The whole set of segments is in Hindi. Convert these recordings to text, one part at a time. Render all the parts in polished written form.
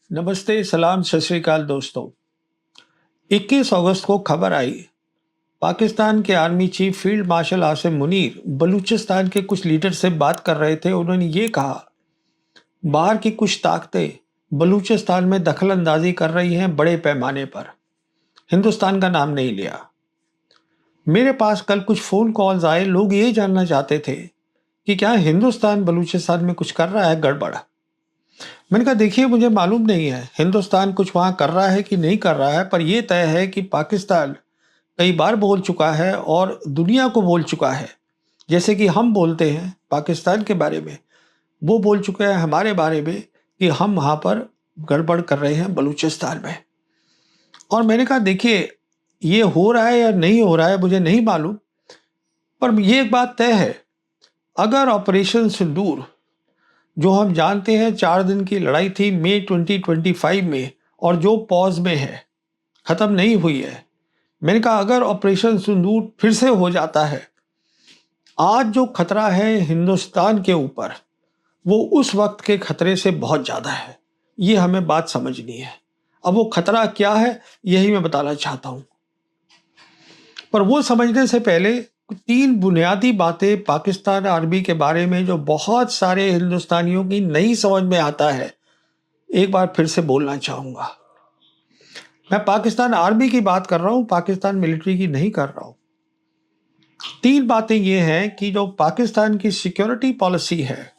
नमस्ते, सलाम, सत श्री अकाल दोस्तों। 21 अगस्त को खबर आई, पाकिस्तान के army chief field marshal Asim Munir Balochistan के कुछ लीडर से बात कर रहे थे। उन्होंने ये कहा, बाहर की कुछ ताकतें बलूचिस्तान में दखल अंदाजी कर रही हैं बड़े पैमाने पर। हिंदुस्तान का नाम नहीं लिया। मेरे पास कल कुछ फ़ोन कॉल्स आए। लोग ये जानना चाहते थे कि क्या हिंदुस्तान बलूचिस्तान में कुछ कर रहा है गड़बड़। मैंने कहा, देखिए, मुझे मालूम नहीं है हिंदुस्तान कुछ वहां कर रहा है कि नहीं कर रहा है, पर यह तय है कि पाकिस्तान कई बार बोल चुका है और दुनिया को बोल चुका है। जैसे कि हम बोलते हैं पाकिस्तान के बारे में, वो बोल चुके हैं हमारे बारे में कि हम वहां पर गड़बड़ कर रहे हैं बलूचिस्तान में। और मैंने कहा, देखिए, ये हो रहा है या नहीं हो रहा है मुझे नहीं मालूम, पर ये एक बात तय है, अगर ऑपरेशन सिंदूर, जो हम जानते हैं 4 दिन की लड़ाई थी मई 2025 में और जो पॉज में है, खत्म नहीं हुई है, मैंने कहा अगर ऑपरेशन सिंदूर फिर से हो जाता है, आज जो खतरा है हिंदुस्तान के ऊपर, वो उस वक्त के खतरे से बहुत ज़्यादा है। ये हमें बात समझनी है। अब वो खतरा क्या है, यही मैं बताना चाहता हूँ। पर वो समझने से पहले 3 बुनियादी बातें पाकिस्तान आर्मी के बारे में जो बहुत सारे हिंदुस्तानियों की नहीं समझ में आता है, एक बार फिर से बोलना चाहूँगा। मैं पाकिस्तान आर्मी की बात कर रहा हूँ, पाकिस्तान मिलिट्री की नहीं कर रहा हूँ। 3 बातें ये हैं कि जो पाकिस्तान की सिक्योरिटी पॉलिसी है,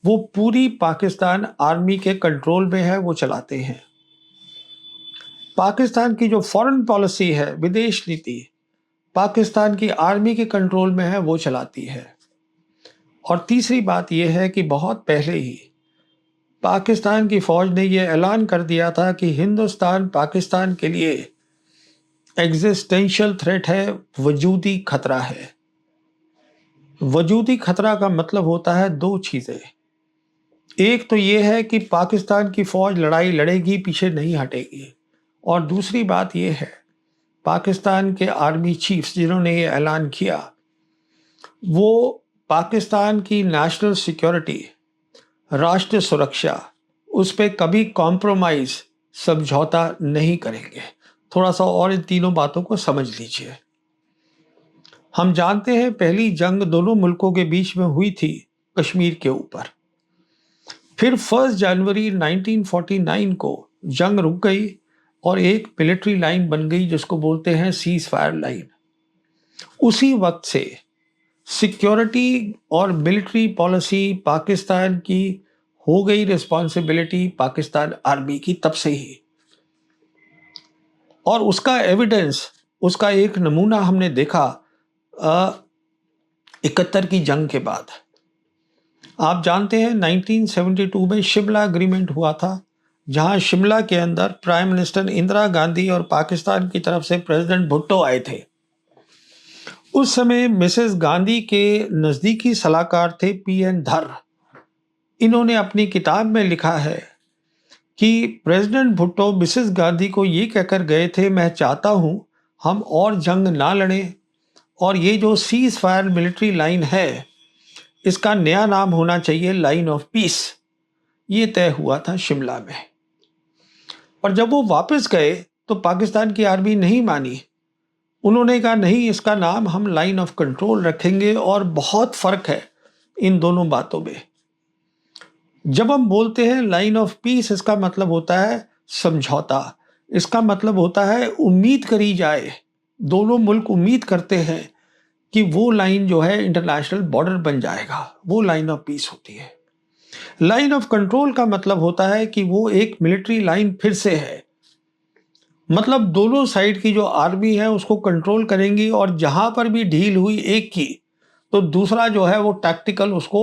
वो पूरी पाकिस्तान आर्मी के कंट्रोल में है, वो चलाते हैं। पाकिस्तान की जो फॉरेन पॉलिसी है, विदेश नीति, पाकिस्तान की आर्मी के कंट्रोल में है, वो चलाती है। और तीसरी बात यह है कि बहुत पहले ही पाकिस्तान की फौज ने यह ऐलान कर दिया था कि हिंदुस्तान पाकिस्तान के लिए एग्जिस्टेंशियल थ्रेट है, वजूदी खतरा है। वजूदी खतरा का मतलब होता है 2 चीज़ें। एक तो ये है कि पाकिस्तान की फौज लड़ाई लड़ेगी, पीछे नहीं हटेगी। और दूसरी बात यह है, पाकिस्तान के आर्मी चीफ्स जिन्होंने ये ऐलान किया, वो पाकिस्तान की नेशनल सिक्योरिटी, राष्ट्रीय सुरक्षा, उस पर कभी कॉम्प्रोमाइज़, समझौता नहीं करेंगे। थोड़ा सा और इन तीनों बातों को समझ लीजिए। हम जानते हैं पहली जंग दोनों मुल्कों के बीच में हुई थी कश्मीर के ऊपर। फिर 1 जनवरी 1949 को जंग रुक गई और एक मिलिट्री लाइन बन गई जिसको बोलते हैं सीज फायर लाइन। उसी वक्त से सिक्योरिटी और मिलिट्री पॉलिसी पाकिस्तान की हो गई रिस्पॉन्सिबिलिटी पाकिस्तान आर्मी की, तब से ही। और उसका एविडेंस, उसका एक नमूना हमने देखा 71 की जंग के बाद। आप जानते हैं 1972 में शिमला एग्रीमेंट हुआ था, जहां शिमला के अंदर प्राइम मिनिस्टर इंदिरा गांधी और पाकिस्तान की तरफ से प्रेसिडेंट भुट्टो आए थे। उस समय मिसेस गांधी के नज़दीकी सलाहकार थे पीएन धर। इन्होंने अपनी किताब में लिखा है कि प्रेसिडेंट भुट्टो मिसेस गांधी को ये कहकर गए थे, मैं चाहता हूं हम और जंग ना लड़ें और ये जो सीज फायर मिलिट्री लाइन है, इसका नया नाम होना चाहिए लाइन ऑफ पीस। ये तय हुआ था शिमला में। और जब वो वापस गए तो पाकिस्तान की आर्मी नहीं मानी। उन्होंने कहा, नहीं, इसका नाम हम लाइन ऑफ कंट्रोल रखेंगे। और बहुत फर्क है इन दोनों बातों में। जब हम बोलते हैं लाइन ऑफ पीस, इसका मतलब होता है समझौता। इसका मतलब होता है उम्मीद करी जाए, दोनों मुल्क उम्मीद करते हैं कि वो लाइन जो है इंटरनेशनल बॉर्डर बन जाएगा, वो लाइन ऑफ पीस होती है। लाइन ऑफ कंट्रोल का मतलब होता है कि वो एक मिलिट्री लाइन फिर से है, मतलब दोनों साइड की जो आर्मी है उसको कंट्रोल करेंगी और जहां पर भी ढील हुई एक की, तो दूसरा जो है वो टैक्टिकल उसको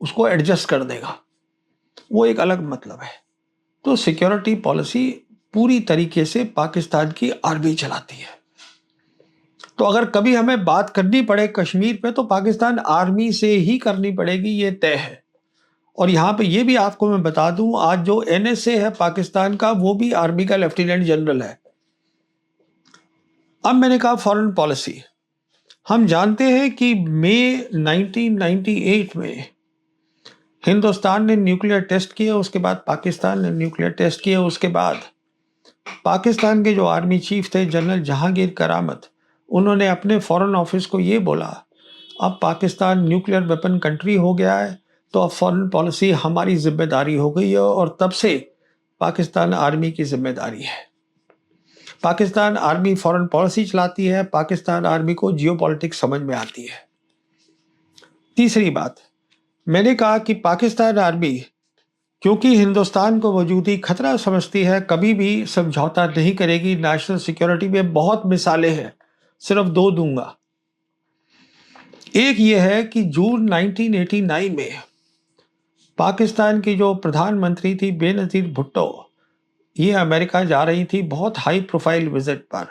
उसको एडजस्ट कर देगा। वो एक अलग मतलब है। तो सिक्योरिटी पॉलिसी पूरी तरीके से पाकिस्तान की आर्मी चलाती है। तो अगर कभी हमें बात करनी पड़े कश्मीर पे, तो पाकिस्तान आर्मी से ही करनी पड़ेगी, ये तय है। और यहाँ पे ये भी आपको मैं बता दूं, आज जो एनएसए है पाकिस्तान का, वो भी आर्मी का लेफ्टिनेंट जनरल है। अब मैंने कहा फॉरेन पॉलिसी। हम जानते हैं कि मई 1998 में हिंदुस्तान ने न्यूक्लियर टेस्ट किए, उसके बाद पाकिस्तान ने न्यूक्लियर टेस्ट किए। उसके बाद पाकिस्तान के जो आर्मी चीफ थे जनरल जहांगीर करामत, उन्होंने अपने फॉरेन ऑफिस को ये बोला, अब पाकिस्तान न्यूक्लियर वेपन कंट्री हो गया है, तो अब फॉरेन पॉलिसी हमारी जिम्मेदारी हो गई है और तब से पाकिस्तान आर्मी की जिम्मेदारी है। पाकिस्तान आर्मी फॉरेन पॉलिसी चलाती है, पाकिस्तान आर्मी को जियोपॉलिटिक्स समझ में आती है। तीसरी बात, मैंने कहा कि पाकिस्तान आर्मी क्योंकि हिंदुस्तान को वजूदी खतरा समझती है, कभी भी समझौता नहीं करेगी। नेशनल सिक्योरिटी में बहुत मिसालें हैं, सिर्फ 2 दूंगा। एक ये है कि जून 1989 में पाकिस्तान की जो प्रधानमंत्री थी बेनज़ीर भुट्टो, ये अमेरिका जा रही थी बहुत हाई प्रोफाइल विजिट पर।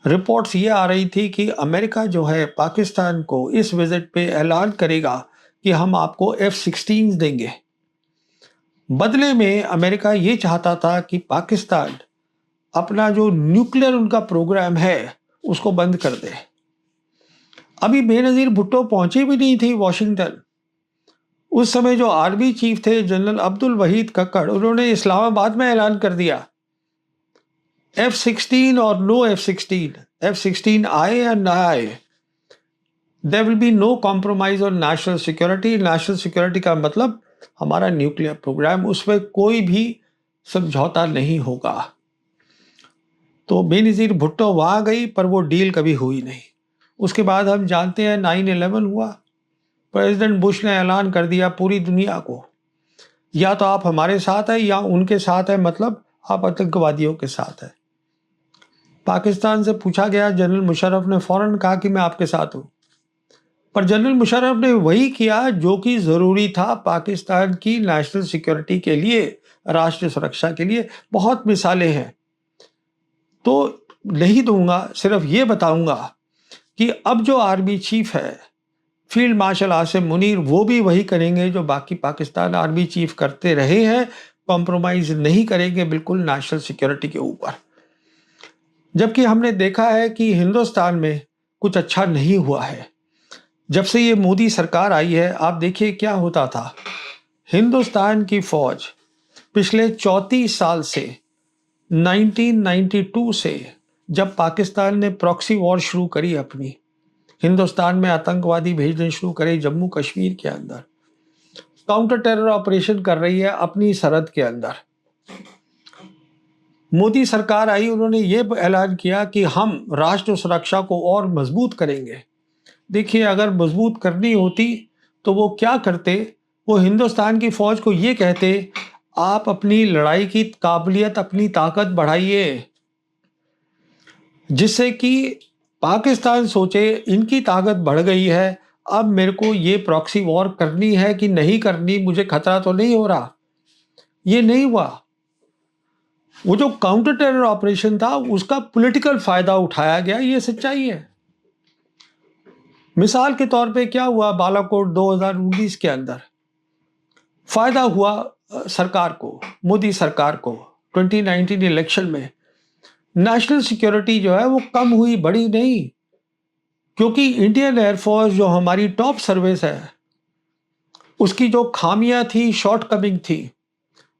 रिपोर्ट्स ये आ रही थी कि अमेरिका जो है पाकिस्तान को इस विजिट पे ऐलान करेगा कि हम आपको F-16 देंगे। बदले में अमेरिका ये चाहता था कि पाकिस्तान अपना जो न्यूक्लियर उनका प्रोग्राम है उसको बंद कर दे। अभी बेनज़ीर भुट्टो पहुंची भी नहीं थी वॉशिंगटन। उस समय जो आर्मी चीफ थे जनरल अब्दुल वहीद कक्कड़, उन्होंने इस्लामाबाद में ऐलान कर दिया F-16 और नो F-16, F-16 आए या ना आए, there will be no compromise on national security. National security का मतलब हमारा न्यूक्लियर प्रोग्राम, उसमें कोई भी समझौता नहीं होगा। तो बेनज़ीर भुट्टो वहां गई पर वो डील कभी हुई नहीं। उसके बाद हम जानते हैं 9/11 हुआ। प्रेसिडेंट बुश ने ऐलान कर दिया पूरी दुनिया को, या तो आप हमारे साथ हैं या उनके साथ हैं, मतलब आप आतंकवादियों के साथ हैं। पाकिस्तान से पूछा गया, जनरल मुशर्रफ ने फौरन कहा कि मैं आपके साथ हूं। पर जनरल मुशर्रफ ने वही किया जो कि जरूरी था पाकिस्तान की नेशनल सिक्योरिटी के लिए, राष्ट्रीय सुरक्षा के लिए। बहुत मिसालें हैं, तो नहीं दूंगा, सिर्फ ये बताऊंगा कि अब जो आर्मी चीफ है फील्ड मार्शल आसिम मुनीर, वो भी वही करेंगे जो बाकी पाकिस्तान आर्मी चीफ करते रहे हैं, कॉम्प्रोमाइज नहीं करेंगे बिल्कुल नेशनल सिक्योरिटी के ऊपर। जबकि हमने देखा है कि हिंदुस्तान में कुछ अच्छा नहीं हुआ है। जब से ये मोदी सरकार आई है, आप देखिए क्या होता था। हिंदुस्तान की फौज पिछले 34 साल से 1992 से जब पाकिस्तान ने प्रॉक्सी वॉर शुरू करी अपनी, हिंदुस्तान में आतंकवादी भेजने शुरू करे जम्मू कश्मीर के अंदर, काउंटर टेरर ऑपरेशन कर रही है अपनी सरहद के अंदर। मोदी सरकार आई, उन्होंने ये ऐलान किया कि हम राष्ट्र सुरक्षा को और मजबूत करेंगे। देखिए, अगर मजबूत करनी होती तो वो क्या करते, वो हिंदुस्तान की फौज को ये कहते, आप अपनी लड़ाई की काबिलियत, अपनी ताकत बढ़ाइए, जिससे कि पाकिस्तान सोचे इनकी ताकत बढ़ गई है, अब मेरे को ये प्रॉक्सी वॉर करनी है कि नहीं करनी, मुझे खतरा तो नहीं हो रहा। ये नहीं हुआ। वो जो काउंटर टेरर ऑपरेशन था उसका पॉलिटिकल फायदा उठाया गया, ये सच्चाई है। मिसाल के तौर पे क्या हुआ बालाकोट 2019 के अंदर, फायदा हुआ सरकार को, मोदी सरकार को 2019 इलेक्शन में। नेशनल सिक्योरिटी जो है वो कम हुई, बढ़ी नहीं, क्योंकि इंडियन एयरफोर्स जो हमारी टॉप सर्विस है उसकी जो खामियां थी, शॉर्टकमिंग थी,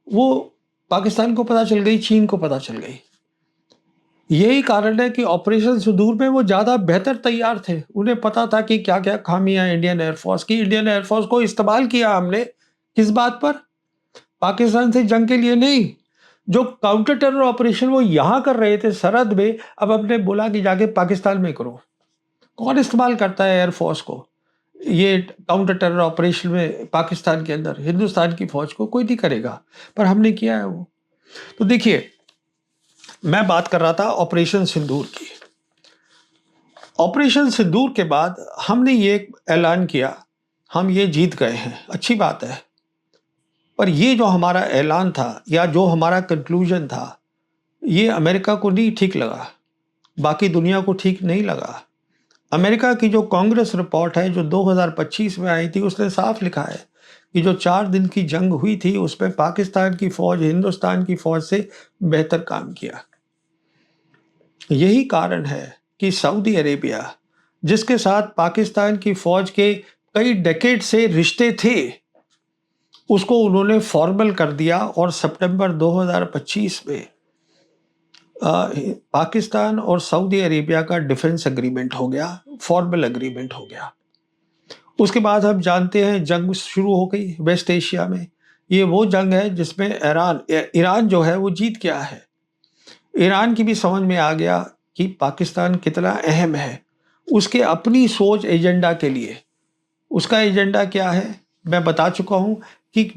वो पाकिस्तान को पता चल गई, चीन को पता चल गई। यही कारण है कि ऑपरेशन सिंदूर में वो ज़्यादा बेहतर तैयार थे। उन्हें पता था कि क्या क्या खामियां इंडियन एयरफोर्स की। इंडियन एयरफोर्स को इस्तेमाल किया हमने किस बात पर? पाकिस्तान से जंग के लिए नहीं। जो काउंटर टेरर ऑपरेशन वो यहां कर रहे थे सरहद में, अब हमने बोला कि जाके पाकिस्तान में करो। कौन इस्तेमाल करता है एयरफोर्स को ये काउंटर टेरर ऑपरेशन में पाकिस्तान के अंदर? हिंदुस्तान की फौज को कोई नहीं करेगा, पर हमने किया है वो। तो देखिए, मैं बात कर रहा था ऑपरेशन सिंदूर की। ऑपरेशन सिंदूर के बाद हमने ये ऐलान किया, हम ये जीत गए हैं, अच्छी बात है। पर ये जो हमारा ऐलान था या जो हमारा कंक्लूजन था, ये अमेरिका को नहीं ठीक लगा, बाकी दुनिया को ठीक नहीं लगा। अमेरिका की जो कांग्रेस रिपोर्ट है जो 2025 में आई थी, उसने साफ लिखा है कि जो 4 दिन की जंग हुई थी उसमें पाकिस्तान की फौज हिंदुस्तान की फौज से बेहतर काम किया। यही कारण है कि सऊदी अरेबिया, जिसके साथ पाकिस्तान की फौज के कई डेकेड से रिश्ते थे, उसको उन्होंने फॉर्मल कर दिया और सितंबर 2025 में पाकिस्तान और सऊदी अरेबिया का डिफेंस एग्रीमेंट हो गया, फॉर्मल एग्रीमेंट हो गया। उसके बाद हम जानते हैं जंग शुरू हो गई वेस्ट एशिया में। ये वो जंग है जिसमें ईरान जो है वो जीत गया है। ईरान की भी समझ में आ गया कि पाकिस्तान कितना अहम है उसके अपनी सोच एजेंडा के लिए। उसका एजेंडा क्या है मैं बता चुका हूं कि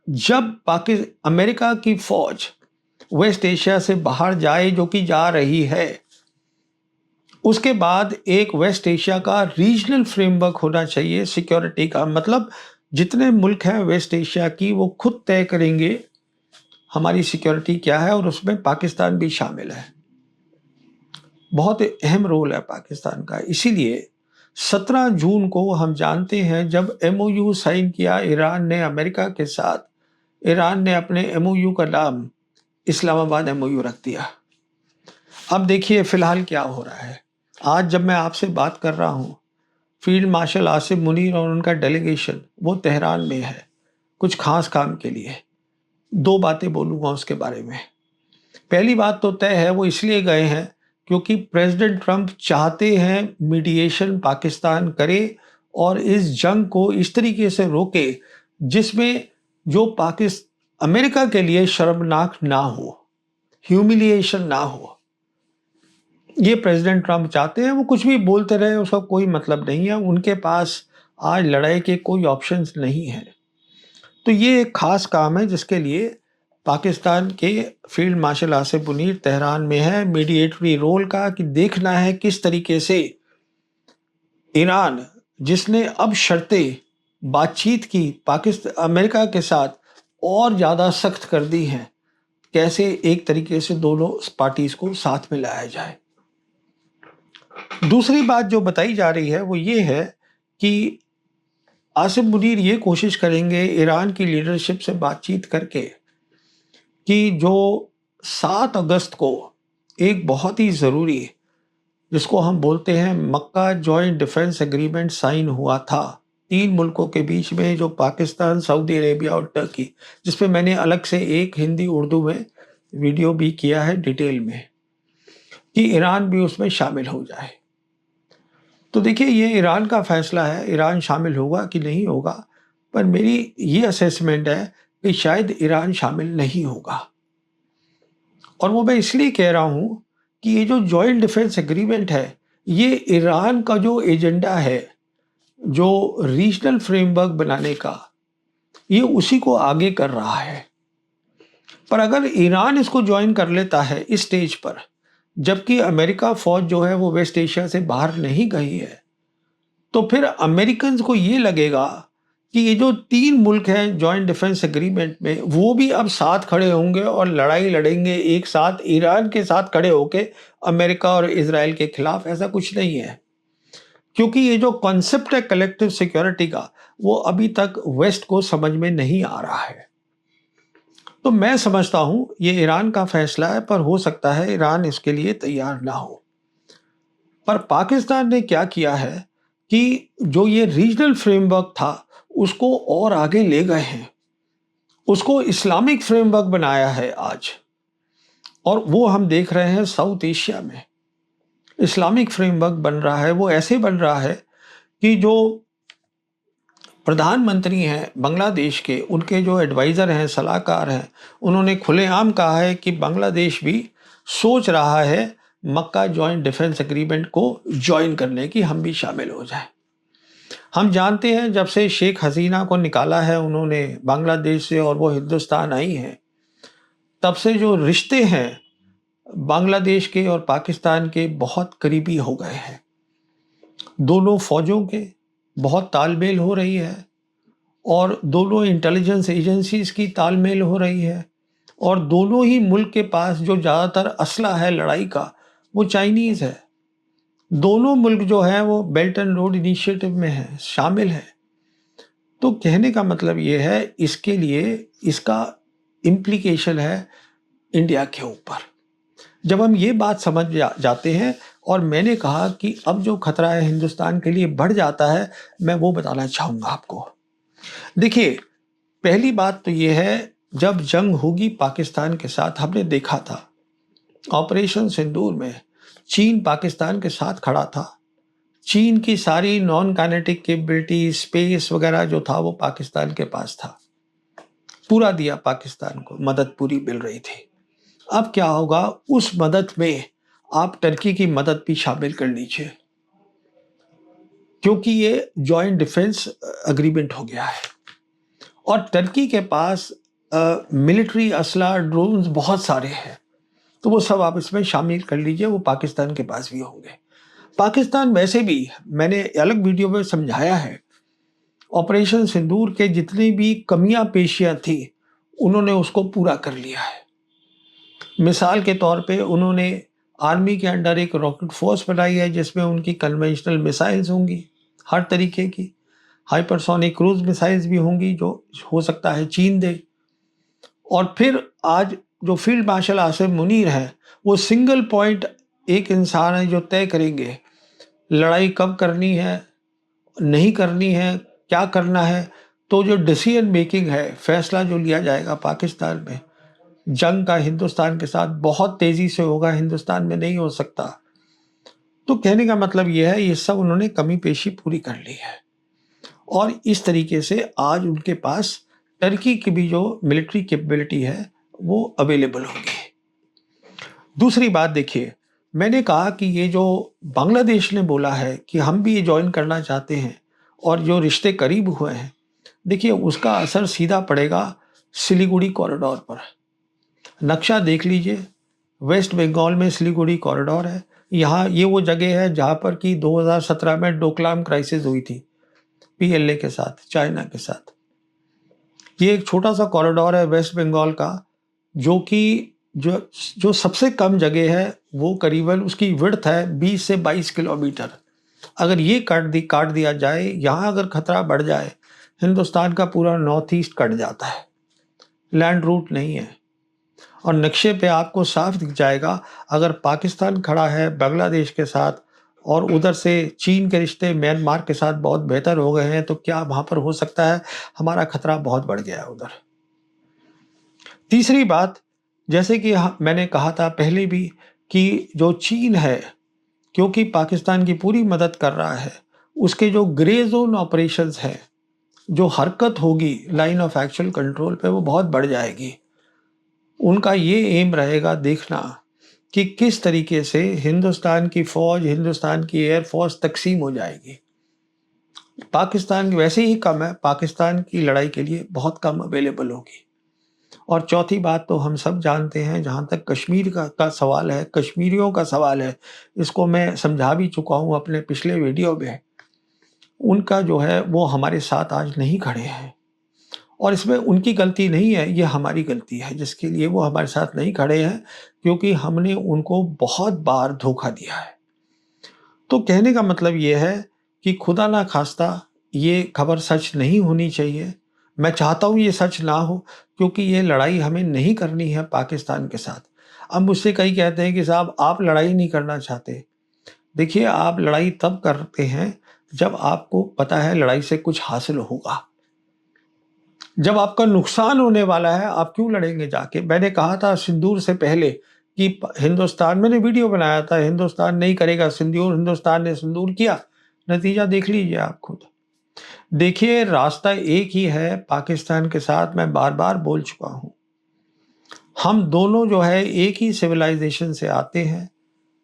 जब अमेरिका की फौज वेस्ट एशिया से बाहर जाए, जो कि जा रही है, उसके बाद एक वेस्ट एशिया का रीजनल फ्रेमवर्क होना चाहिए सिक्योरिटी का। मतलब जितने मुल्क हैं वेस्ट एशिया की वो खुद तय करेंगे हमारी सिक्योरिटी क्या है, और उसमें पाकिस्तान भी शामिल है। बहुत अहम रोल है पाकिस्तान का। इसीलिए 17 जून को हम जानते हैं जब एमओयू साइन किया ईरान ने अमेरिका के साथ, ईरान ने अपने एमओयू का नाम इस्लामाबाद एमओयू रख दिया। अब देखिए फिलहाल क्या हो रहा है। आज जब मैं आपसे बात कर रहा हूँ, फील्ड मार्शल आसिम मुनीर और उनका डेलीगेशन वो तेहरान में है कुछ खास काम के लिए। दो बातें बोलूँगा उसके बारे में। पहली बात तो तय है वो इसलिए गए हैं क्योंकि प्रेसिडेंट ट्रंप चाहते हैं मीडिएशन पाकिस्तान करे और इस जंग को इस तरीके से रोके जिसमें जो अमेरिका के लिए शर्मनाक ना हो, ह्यूमिलिएशन ना हो। ये प्रेसिडेंट ट्रंप चाहते हैं। वो कुछ भी बोलते रहे उसका कोई मतलब नहीं है। उनके पास आज लड़ाई के कोई ऑप्शंस नहीं है। तो ये एक खास काम है जिसके लिए पाकिस्तान के field marshal Asim Munir Tehran में है, मीडिएटरी रोल का, कि देखना है किस तरीके से ईरान, जिसने अब शर्तें बातचीत की पाकिस्तान अमेरिका के साथ और ज़्यादा सख्त कर दी हैं, कैसे एक तरीके से दोनों पार्टीज को साथ में लाया जाए। दूसरी बात जो बताई जा रही है वो ये है कि आसिम मुनीर ये कोशिश करेंगे ईरान की लीडरशिप से बातचीत करके कि जो 7 अगस्त को एक बहुत ही ज़रूरी, जिसको हम बोलते हैं मक्का जॉइंट डिफेंस एग्रीमेंट साइन हुआ था 3 मुल्कों के बीच में, जो पाकिस्तान, सऊदी अरेबिया और टर्की, जिसपे मैंने अलग से एक हिंदी उर्दू में वीडियो भी किया है डिटेल में, कि ईरान भी उसमें शामिल हो जाए। तो देखिए ये ईरान का फैसला है, ईरान शामिल होगा कि नहीं होगा, पर मेरी ये असेसमेंट है कि शायद ईरान शामिल नहीं होगा। और वो मैं इसलिए कह रहा हूँ कि ये जो जॉइंट डिफेंस एग्रीमेंट है, ये ईरान का जो एजेंडा है, जो रीजनल फ्रेमवर्क बनाने का, ये उसी को आगे कर रहा है। पर अगर ईरान इसको ज्वाइन कर लेता है इस स्टेज पर, जबकि अमेरिका फौज जो है वो वेस्ट एशिया से बाहर नहीं गई है, तो फिर अमेरिकन को ये लगेगा कि ये जो 3 मुल्क हैं जॉइंट डिफेंस एग्रीमेंट में, वो भी अब साथ खड़े होंगे और लड़ाई लड़ेंगे एक साथ, ईरान के साथ खड़े होके अमेरिका और इजराइल के खिलाफ। ऐसा कुछ नहीं है, क्योंकि ये जो कॉन्सेप्ट है कलेक्टिव सिक्योरिटी का, वो अभी तक वेस्ट को समझ में नहीं आ रहा है। तो मैं समझता हूं ये ईरान का फैसला है, पर हो सकता है ईरान इसके लिए तैयार ना हो। पर पाकिस्तान ने क्या किया है कि जो ये रीजनल फ्रेमवर्क था उसको और आगे ले गए हैं, उसको इस्लामिक फ्रेमवर्क बनाया है आज, और वो हम देख रहे हैं साउथ एशिया में इस्लामिक फ्रेमवर्क बन रहा है। वो ऐसे बन रहा है कि जो प्रधानमंत्री हैं बांग्लादेश के, उनके जो एडवाइज़र हैं, सलाहकार हैं, उन्होंने खुलेआम कहा है कि बांग्लादेश भी सोच रहा है मक्का जॉइंट डिफेंस एग्रीमेंट को ज्वाइन करने की, हम भी शामिल हो जाएं। हम जानते हैं जब से शेख हसीना को निकाला है उन्होंने बांग्लादेश से और वो हिंदुस्तान आई हैं, तब से जो रिश्ते हैं बांग्लादेश के और पाकिस्तान के बहुत करीबी हो गए हैं। दोनों फौजों के बहुत तालमेल हो रही है, और दोनों इंटेलिजेंस एजेंसीज की तालमेल हो रही है, और दोनों ही मुल्क के पास जो ज़्यादातर असला है लड़ाई का वो चाइनीज़ है। दोनों मुल्क जो है वो बेल्ट एंड रोड इनिशिएटिव में है, शामिल है। तो कहने का मतलब ये है, इसके लिए इसका इम्प्लीकेशन है इंडिया के ऊपर। जब हम ये बात समझ जाते हैं, और मैंने कहा कि अब जो खतरा है हिंदुस्तान के लिए बढ़ जाता है, मैं वो बताना चाहूँगा आपको। देखिए पहली बात तो ये है, जब जंग होगी पाकिस्तान के साथ, हमने देखा था ऑपरेशन सिंदूर में चीन पाकिस्तान के साथ खड़ा था। चीन की सारी नॉन काइनेटिक कैपेबिलिटी, स्पेस वगैरह जो था वो पाकिस्तान के पास था। पूरा दिया पाकिस्तान को, मदद पूरी मिल रही थी। अब क्या होगा, उस मदद में आप टर्की की मदद भी शामिल कर लीजिए, क्योंकि ये जॉइंट डिफेंस एग्रीमेंट हो गया है और टर्की के पास मिलिट्री असला, ड्रोन्स बहुत सारे हैं, तो वो सब आप इसमें शामिल कर लीजिए, वो पाकिस्तान के पास भी होंगे। पाकिस्तान वैसे भी, मैंने अलग वीडियो में समझाया है, ऑपरेशन सिंदूर के जितनी भी कमियां पेशियां थी उन्होंने उसको पूरा कर लिया है। मिसाल के तौर पे उन्होंने आर्मी के अंडर एक रॉकेट फोर्स बनाई है जिसमें उनकी कन्वेंशनल मिसाइल्स होंगी हर तरीके की, हाइपरसोनिक क्रूज मिसाइल्स भी होंगी जो हो सकता है चीन दे। और फिर आज जो फील्ड मार्शल आसिम मुनीर है, वो सिंगल पॉइंट एक इंसान है जो तय करेंगे लड़ाई कब करनी है, नहीं करनी है, क्या करना है। तो जो डिसीजन मेकिंग है, फैसला जो लिया जाएगा पाकिस्तान में जंग का हिंदुस्तान के साथ, बहुत तेजी से होगा, हिंदुस्तान में नहीं हो सकता। तो कहने का मतलब यह है, ये सब उन्होंने कमी पेशी पूरी कर ली है और इस तरीके से आज उनके पास टर्की की भी जो मिलिट्री कैपेबिलिटी है वो अवेलेबल होगी। दूसरी बात देखिए, मैंने कहा कि ये जो बांग्लादेश ने बोला है कि हम भी ये ज्वाइन करना चाहते हैं और जो रिश्ते करीब हुए हैं, देखिए उसका असर सीधा पड़ेगा सिलीगुड़ी कॉरिडोर पर। नक्शा देख लीजिए, वेस्ट बंगाल में सिलीगुड़ी कॉरिडोर है। यहाँ ये वो जगह है जहाँ पर कि 2017 में डोकलाम क्राइसिस हुई थी पीएलए के साथ, चाइना के साथ। ये एक छोटा सा कॉरिडोर है वेस्ट बंगाल का, जो कि जो सबसे कम जगह है वो करीबन उसकी विड्थ है 20 से 22 किलोमीटर। अगर ये काट दिया जाए, यहाँ अगर खतरा बढ़ जाए, हिंदुस्तान का पूरा नॉर्थ ईस्ट कट जाता है, लैंड रूट नहीं है। और नक्शे पे आपको साफ दिख जाएगा, अगर पाकिस्तान खड़ा है बांग्लादेश के साथ और उधर से चीन के रिश्ते म्यांमार के साथ बहुत बेहतर हो गए हैं, तो क्या वहाँ पर हो सकता है हमारा खतरा बहुत बढ़ गया है उधर। तीसरी बात, जैसे कि मैंने कहा था पहले भी कि जो चीन है, क्योंकि पाकिस्तान की पूरी मदद कर रहा है, उसके जो ग्रे जोन ऑपरेशंस हैं, जो हरकत होगी लाइन ऑफ एक्चुअल कंट्रोल पे, वो बहुत बढ़ जाएगी। उनका ये एम रहेगा देखना कि किस तरीके से हिंदुस्तान की फौज, हिंदुस्तान की एयर फोर्स तकसीम हो जाएगी। पाकिस्तान की वैसे ही कम है, पाकिस्तान की लड़ाई के लिए बहुत कम अवेलेबल होगी। और चौथी बात तो हम सब जानते हैं, जहाँ तक कश्मीर का सवाल है, कश्मीरियों का सवाल है, इसको मैं समझा भी चुका हूँ अपने पिछले वीडियो में। उनका जो है वो हमारे साथ आज नहीं खड़े हैं और इसमें उनकी गलती नहीं है, ये हमारी गलती है जिसके लिए वो हमारे साथ नहीं खड़े हैं, क्योंकि हमने उनको बहुत बार धोखा दिया है। तो कहने का मतलब ये है कि खुदा ना खास्ता ये खबर सच नहीं होनी चाहिए। मैं चाहता हूँ ये सच ना हो, क्योंकि ये लड़ाई हमें नहीं करनी है पाकिस्तान के साथ। अब मुझसे कई कहते हैं कि साहब आप लड़ाई नहीं करना चाहते। देखिए, आप लड़ाई तब करते हैं जब आपको पता है लड़ाई से कुछ हासिल होगा। जब आपका नुकसान होने वाला है, आप क्यों लड़ेंगे जाके। मैंने कहा था सिंदूर से पहले कि हिंदुस्तान, मैंने वीडियो बनाया था, हिंदुस्तान नहीं करेगा सिंदूर, हिंदुस्तान ने सिंदूर किया, नतीजा देख लीजिए आप खुद। देखिए, रास्ता एक ही है पाकिस्तान के साथ, मैं बार बार बोल चुका हूं। हम दोनों जो है एक ही सिविलाइजेशन से आते हैं।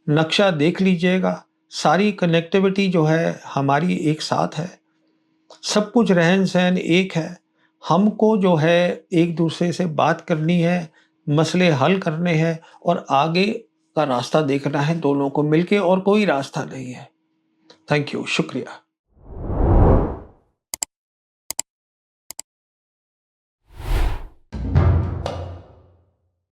नक्शा देख लीजिएगा, सारी कनेक्टिविटी जो है हमारी एक साथ है, सब कुछ रहन सहन एक है। हमको जो है एक दूसरे से बात करनी है, मसले हल करने हैं और आगे का रास्ता देखना है दोनों को मिलके, और कोई रास्ता नहीं है। थैंक यू, शुक्रिया।